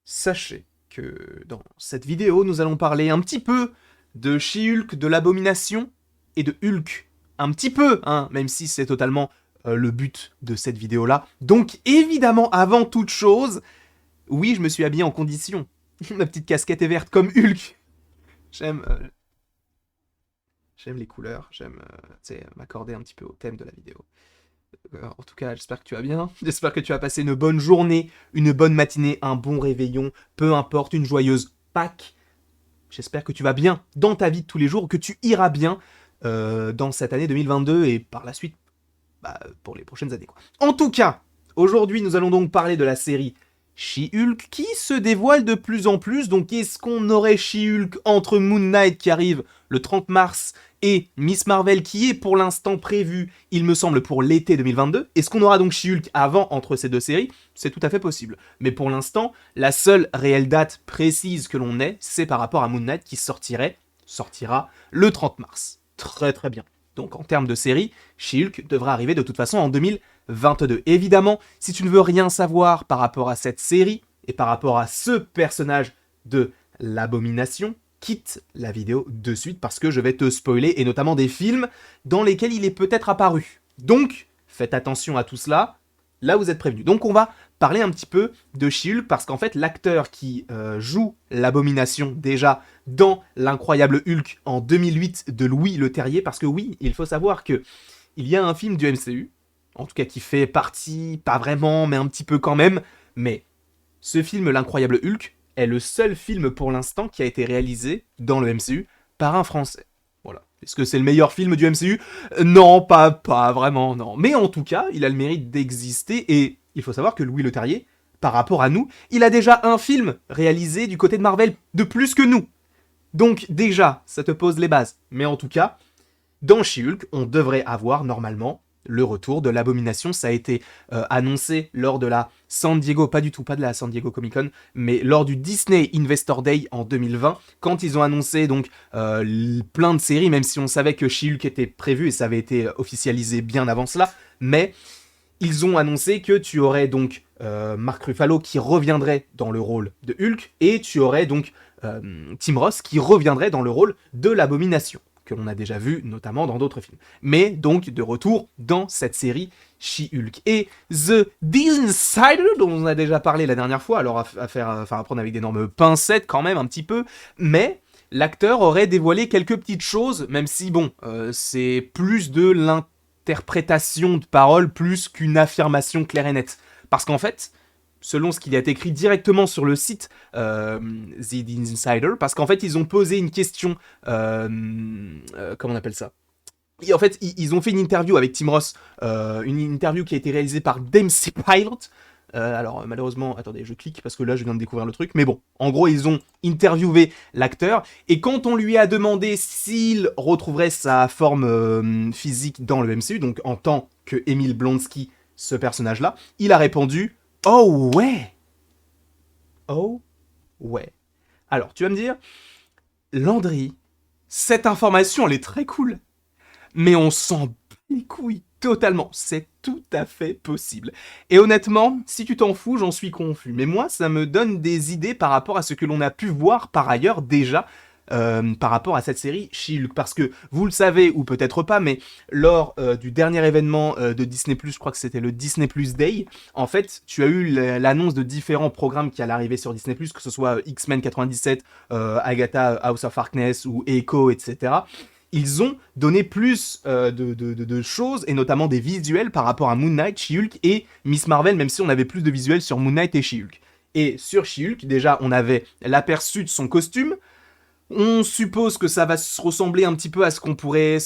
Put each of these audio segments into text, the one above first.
Sachez que dans cette vidéo, nous allons parler un petit peu de She-Hulk, de l'Abomination et de Hulk. Un petit peu, hein, même si c'est totalement le but de cette vidéo-là. Donc évidemment, avant toute chose, oui, je me suis habillé en condition. Ma petite casquette est verte comme Hulk. J'aime j'aime les couleurs, j'aime m'accorder un petit peu au thème de la vidéo. En tout cas, j'espère que tu vas bien. J'espère que tu as passé une bonne journée, une bonne matinée, un bon réveillon, peu importe, une joyeuse Pâques. J'espère que tu vas bien dans ta vie de tous les jours, que tu iras bien dans cette année 2022 et par la suite, pour les prochaines années, quoi. En tout cas, aujourd'hui, nous allons donc parler de la série She-Hulk qui se dévoile de plus en plus. Donc, est-ce qu'on aurait She-Hulk entre Moon Knight qui arrive le 30 mars et Miss Marvel qui est pour l'instant prévue, il me semble, pour l'été 2022 ? Est-ce qu'on aura donc She-Hulk avant entre ces deux séries ? C'est tout à fait possible. Mais pour l'instant, la seule réelle date précise que l'on ait, c'est par rapport à Moon Knight qui sortira le 30 mars. Très très bien. Donc en termes de série, She-Hulk devrait arriver de toute façon en 2022. Évidemment, si tu ne veux rien savoir par rapport à cette série et par rapport à ce personnage de l'Abomination, quitte la vidéo de suite parce que je vais te spoiler, et notamment des films dans lesquels il est peut-être apparu. Donc, faites attention à tout cela, là vous êtes prévenus. Donc on va parler un petit peu de She-Hulk parce qu'en fait l'acteur qui joue l'Abomination déjà dans l'incroyable Hulk en 2008 de Louis Leterrier, parce que oui, il faut savoir que il y a un film du MCU, en tout cas qui fait partie, pas vraiment, mais un petit peu quand même, mais ce film, l'incroyable Hulk, est le seul film pour l'instant qui a été réalisé dans le MCU par un Français. Voilà. Est-ce que c'est le meilleur film du MCU ? Non, pas vraiment, non. Mais en tout cas, il a le mérite d'exister, et il faut savoir que Louis Leterrier, par rapport à nous, il a déjà un film réalisé du côté de Marvel de plus que nous. Donc déjà, ça te pose les bases. Mais en tout cas, dans She-Hulk, on devrait avoir normalement le retour de l'Abomination. Ça a été annoncé lors de la San Diego, pas du tout, pas de la San Diego Comic Con, mais lors du Disney Investor Day en 2020, quand ils ont annoncé donc plein de séries, même si on savait que She-Hulk était prévu et ça avait été officialisé bien avant cela, mais ils ont annoncé que tu aurais donc Mark Ruffalo qui reviendrait dans le rôle de Hulk, et tu aurais donc Tim Roth qui reviendrait dans le rôle de l'Abomination, que l'on a déjà vu notamment dans d'autres films. Mais donc de retour dans cette série She-Hulk. Et The Insider, dont on a déjà parlé la dernière fois, alors à prendre avec d'énormes pincettes quand même un petit peu, mais l'acteur aurait dévoilé quelques petites choses, même si bon, c'est plus de l'interprétation de paroles plus qu'une affirmation claire et nette. Parce qu'en fait, selon ce qu'il a écrit directement sur le site The Insider, parce qu'en fait, ils ont posé une question, comment on appelle ça ? Et en fait, ils ont fait une interview avec Tim Roth, une interview qui a été réalisée par Dempsey Pilot. Alors malheureusement, attendez, je clique parce que là je viens de découvrir le truc, mais bon, en gros ils ont interviewé l'acteur, et quand on lui a demandé s'il retrouverait sa forme physique dans le MCU, donc en tant que Emil Blonsky, ce personnage-là, il a répondu « Oh ouais !» Oh ouais. Alors, tu vas me dire, Landry, cette information, elle est très cool, mais on s'en bat les couilles totalement. C'est tout à fait possible. Et honnêtement, si tu t'en fous, j'en suis confus. Mais moi, ça me donne des idées par rapport à ce que l'on a pu voir par ailleurs déjà par rapport à cette série She-Hulk. Parce que vous le savez, ou peut-être pas, mais lors du dernier événement de Disney+, je crois que c'était le Disney Plus Day, en fait, tu as eu l'annonce de différents programmes qui allaient arriver sur Disney+, que ce soit X-Men 97, Agatha House of Harkness ou Echo, etc. Ils ont donné plus de choses, et notamment des visuels par rapport à Moon Knight, She-Hulk et Miss Marvel, même si on avait plus de visuels sur Moon Knight et She-Hulk. Et sur She-Hulk, déjà, on avait l'aperçu de son costume. On suppose que ça va se ressembler un petit peu à ce qu'on pouvait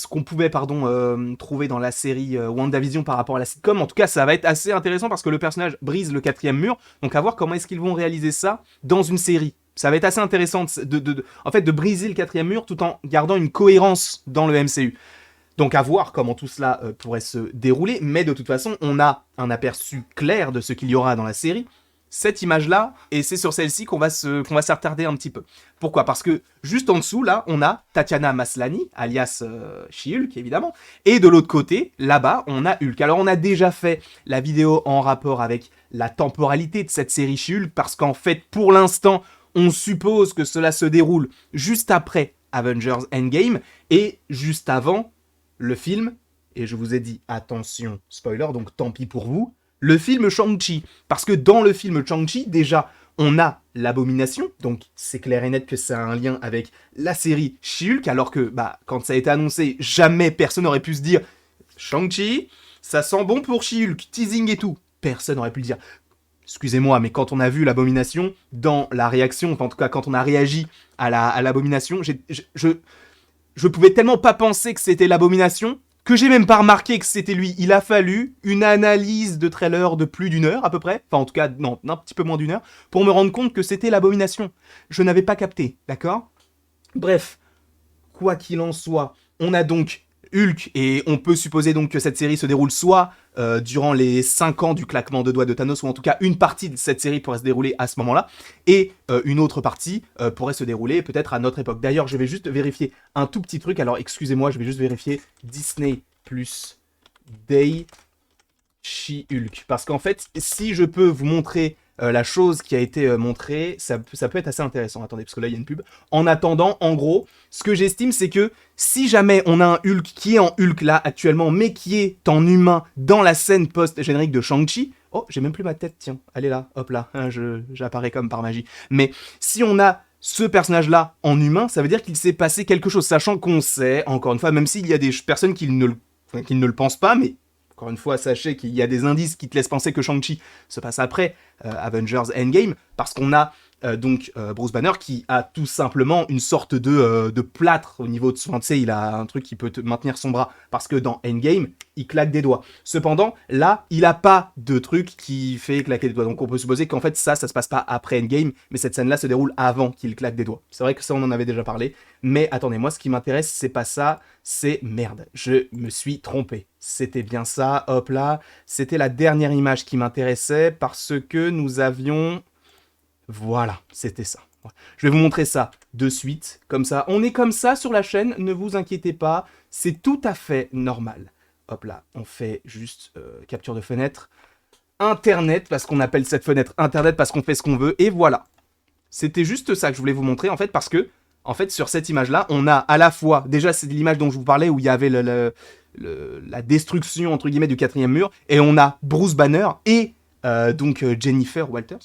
trouver dans la série WandaVision par rapport à la sitcom. En tout cas, ça va être assez intéressant parce que le personnage brise le quatrième mur. Donc à voir comment est-ce qu'ils vont réaliser ça dans une série. Ça va être assez intéressant de briser le quatrième mur tout en gardant une cohérence dans le MCU. Donc à voir comment tout cela pourrait se dérouler. Mais de toute façon, on a un aperçu clair de ce qu'il y aura dans la série. cette image-là, et c'est sur celle-ci qu'on va s'attarder un petit peu. Pourquoi ? Parce que juste en dessous, là, on a Tatiana Maslany, alias She-Hulk, évidemment, et de l'autre côté, là-bas, on a Hulk. Alors, on a déjà fait la vidéo en rapport avec la temporalité de cette série She-Hulk, parce qu'en fait, pour l'instant, on suppose que cela se déroule juste après Avengers Endgame, et juste avant le film, et je vous ai dit, attention, spoiler, donc tant pis pour vous, le film Shang-Chi. Parce que dans le film Shang-Chi, déjà, on a l'Abomination, donc c'est clair et net que ça a un lien avec la série She-Hulk, alors que, quand ça a été annoncé, jamais personne n'aurait pu se dire « Shang-Chi, ça sent bon pour She-Hulk, teasing et tout ». Personne n'aurait pu le dire. Excusez-moi, mais quand on a vu l'Abomination, dans la réaction, enfin en tout cas quand on a réagi à l'Abomination, je pouvais tellement pas penser que c'était l'Abomination, que j'ai même pas remarqué que c'était lui. Il a fallu une analyse de trailer de plus d'1 heure à peu près, enfin en tout cas, non, un petit peu moins d'1 heure, pour me rendre compte que c'était l'Abomination. Je n'avais pas capté, d'accord ? Bref, quoi qu'il en soit, on a donc Hulk, et on peut supposer donc que cette série se déroule soit durant les 5 ans du claquement de doigts de Thanos, ou en tout cas une partie de cette série pourrait se dérouler à ce moment-là, et une autre partie pourrait se dérouler peut-être à notre époque. D'ailleurs, je vais juste vérifier un tout petit truc, alors excusez-moi, je vais juste vérifier Disney plus Day She-Hulk, parce qu'en fait, si je peux vous montrer la chose qui a été montrée, ça peut être assez intéressant. Attendez, parce que là, il y a une pub. En attendant, en gros, ce que j'estime, c'est que si jamais on a un Hulk qui est en Hulk là, actuellement, mais qui est en humain dans la scène post-générique de Shang-Chi... Oh, j'ai même plus ma tête, tiens. Elle est là, hop là. Hein, j'apparais comme par magie. Mais si on a ce personnage-là en humain, ça veut dire qu'il s'est passé quelque chose, sachant qu'on sait, encore une fois, même s'il y a des personnes qui ne le pensent pas, mais... Encore une fois, sachez qu'il y a des indices qui te laissent penser que Shang-Chi se passe après Avengers Endgame, parce qu'on a donc Bruce Banner qui a tout simplement une sorte de plâtre au niveau de son... Tu sais, il a un truc qui peut maintenir son bras, parce que dans Endgame, il claque des doigts. Cependant, là, il a pas de truc qui fait claquer des doigts. Donc on peut supposer qu'en fait, ça se passe pas après Endgame, mais cette scène-là se déroule avant qu'il claque des doigts. C'est vrai que ça, on en avait déjà parlé, mais attendez, moi, ce qui m'intéresse, c'est pas ça, c'est merde. Je me suis trompé. C'était bien ça, hop là. C'était la dernière image qui m'intéressait parce que nous avions... Voilà, c'était ça. Je vais vous montrer ça de suite, comme ça. On est comme ça sur la chaîne, ne vous inquiétez pas, c'est tout à fait normal. Hop là, on fait juste capture de fenêtre. Internet, parce qu'on appelle cette fenêtre Internet, parce qu'on fait ce qu'on veut, et voilà. C'était juste ça que je voulais vous montrer, en fait, parce que, en fait, sur cette image-là, on a à la fois... Déjà, c'est l'image dont je vous parlais, où il y avait la destruction, entre guillemets, du 4e mur, et on a Bruce Banner et donc Jessica Walters.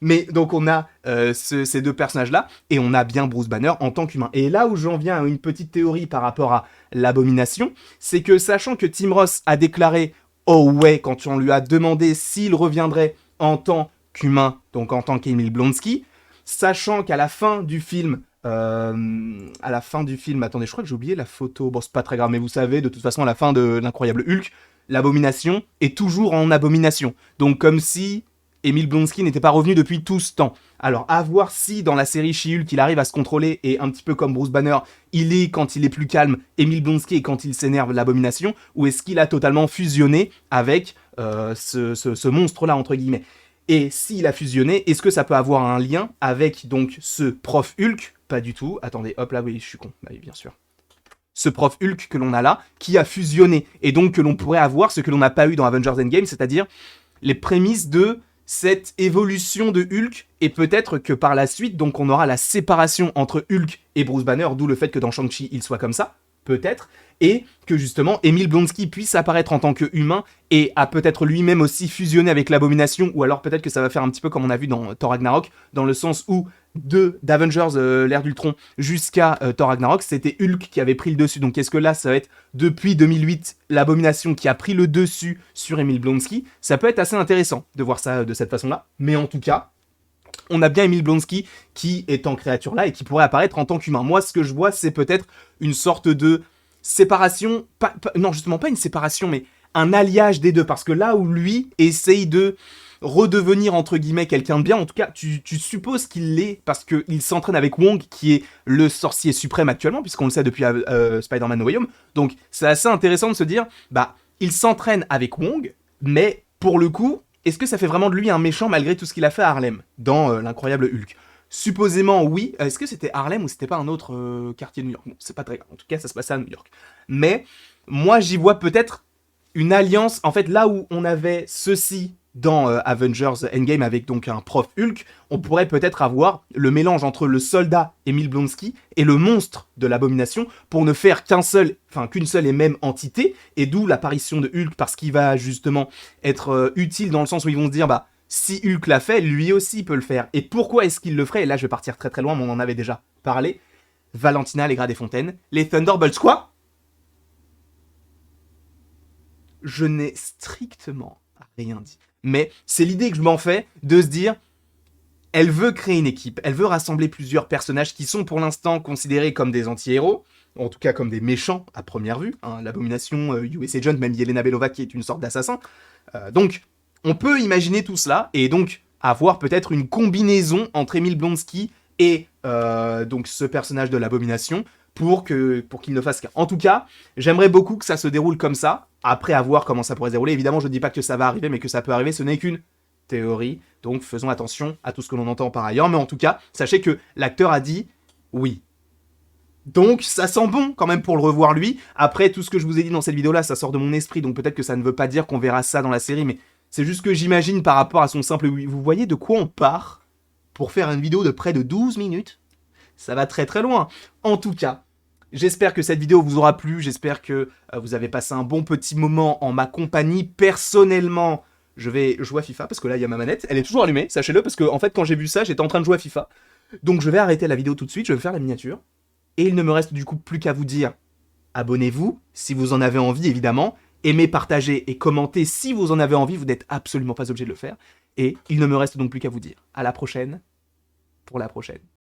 Mais donc on a ces deux personnages-là, et on a bien Bruce Banner en tant qu'humain. Et là où j'en viens à une petite théorie par rapport à l'Abomination, c'est que sachant que Tim Ross a déclaré « Oh ouais » quand on lui a demandé s'il reviendrait en tant qu'humain, donc en tant qu'Emile Blonsky, sachant qu'à la fin du film... attendez, je crois que j'ai oublié la photo, bon c'est pas très grave, mais vous savez, de toute façon à la fin de l'incroyable Hulk, l'Abomination est toujours en Abomination, donc comme si Emile Blonsky n'était pas revenu depuis tout ce temps. Alors à voir si dans la série She-Hulk il arrive à se contrôler, et un petit peu comme Bruce Banner, il est quand il est plus calme Emile Blonsky, et quand il s'énerve l'Abomination, ou est-ce qu'il a totalement fusionné avec ce monstre-là entre guillemets. Et s'il a fusionné, est-ce que ça peut avoir un lien avec donc ce prof Hulk? Pas du tout. Attendez, hop là, oui, je suis con. Bah oui, bien sûr. Ce prof Hulk que l'on a là, qui a fusionné, et donc que l'on pourrait avoir ce que l'on n'a pas eu dans Avengers Endgame, c'est-à-dire les prémices de cette évolution de Hulk, et peut-être que par la suite, donc on aura la séparation entre Hulk et Bruce Banner, d'où le fait que dans Shang-Chi, il soit comme ça, peut-être, et que justement Emile Blonsky puisse apparaître en tant qu'humain et a peut-être lui-même aussi fusionné avec l'Abomination, ou alors peut-être que ça va faire un petit peu comme on a vu dans Thor Ragnarok, dans le sens où d'Avengers l'ère d'Ultron jusqu'à Thor Ragnarok, c'était Hulk qui avait pris le dessus. Donc est-ce que là ça va être depuis 2008 l'Abomination qui a pris le dessus sur Emile Blonsky? Ça peut être assez intéressant de voir ça de cette façon-là, mais en tout cas on a bien Emile Blonsky qui est en créature là et qui pourrait apparaître en tant qu'humain. Moi ce que je vois c'est peut-être une sorte de séparation, non justement pas une séparation, mais un alliage des deux, parce que là où lui essaye de redevenir entre guillemets quelqu'un de bien, en tout cas tu supposes qu'il l'est, parce qu'il s'entraîne avec Wong qui est le sorcier suprême actuellement, puisqu'on le sait depuis Spider-Man No Way Home, donc c'est assez intéressant de se dire, bah il s'entraîne avec Wong, mais pour le coup, est-ce que ça fait vraiment de lui un méchant malgré tout ce qu'il a fait à Harlem, dans l'incroyable Hulk? Supposément, oui. Est-ce que c'était Harlem ou c'était pas un autre quartier de New York? Bon, c'est pas très grave. En tout cas, ça se passait à New York. Mais moi, j'y vois peut-être une alliance. En fait, là où on avait ceci dans Avengers Endgame avec donc un prof Hulk, on pourrait peut-être avoir le mélange entre le soldat Emile Blonsky et le monstre de l'abomination pour ne faire qu'une seule et même entité, et d'où l'apparition de Hulk, parce qu'il va justement être utile dans le sens où ils vont se dire, bah, si Hulk l'a fait, lui aussi peut le faire. Et pourquoi est-ce qu'il le ferait? Et là, je vais partir très très loin, mais on en avait déjà parlé. Valentina Allegra Desfontaines, les Thunderbolts, quoi? Je n'ai strictement rien dit. Mais c'est l'idée que je m'en fais de se dire, elle veut créer une équipe, elle veut rassembler plusieurs personnages qui sont pour l'instant considérés comme des anti-héros, en tout cas comme des méchants à première vue. Hein, l'abomination, US Agent, même Yelena Belova qui est une sorte d'assassin. Donc, on peut imaginer tout cela et donc avoir peut-être une combinaison entre Emile Blonsky et donc ce personnage de l'abomination pour qu'il ne fasse qu'un. En tout cas, j'aimerais beaucoup que ça se déroule comme ça, après à voir comment ça pourrait se dérouler. Évidemment, je ne dis pas que ça va arriver, mais que ça peut arriver, ce n'est qu'une théorie. Donc faisons attention à tout ce que l'on entend par ailleurs. Mais en tout cas, sachez que l'acteur a dit oui. Donc ça sent bon quand même pour le revoir lui. Après, tout ce que je vous ai dit dans cette vidéo-là, ça sort de mon esprit, donc peut-être que ça ne veut pas dire qu'on verra ça dans la série, mais c'est juste que j'imagine par rapport à son simple oui. Vous voyez de quoi on part pour faire une vidéo de près de 12 minutes? Ça va très très loin. En tout cas, j'espère que cette vidéo vous aura plu, j'espère que vous avez passé un bon petit moment en ma compagnie. Personnellement, je vais jouer à FIFA, parce que là, il y a ma manette. Elle est toujours allumée, sachez-le, parce que en fait, quand j'ai vu ça, j'étais en train de jouer à FIFA. Donc je vais arrêter la vidéo tout de suite, je vais faire la miniature. Et il ne me reste du coup plus qu'à vous dire, abonnez-vous, si vous en avez envie, évidemment. Aimez, partagez et commentez si vous en avez envie, vous n'êtes absolument pas obligé de le faire. Et il ne me reste donc plus qu'à vous dire, à la prochaine, pour la prochaine.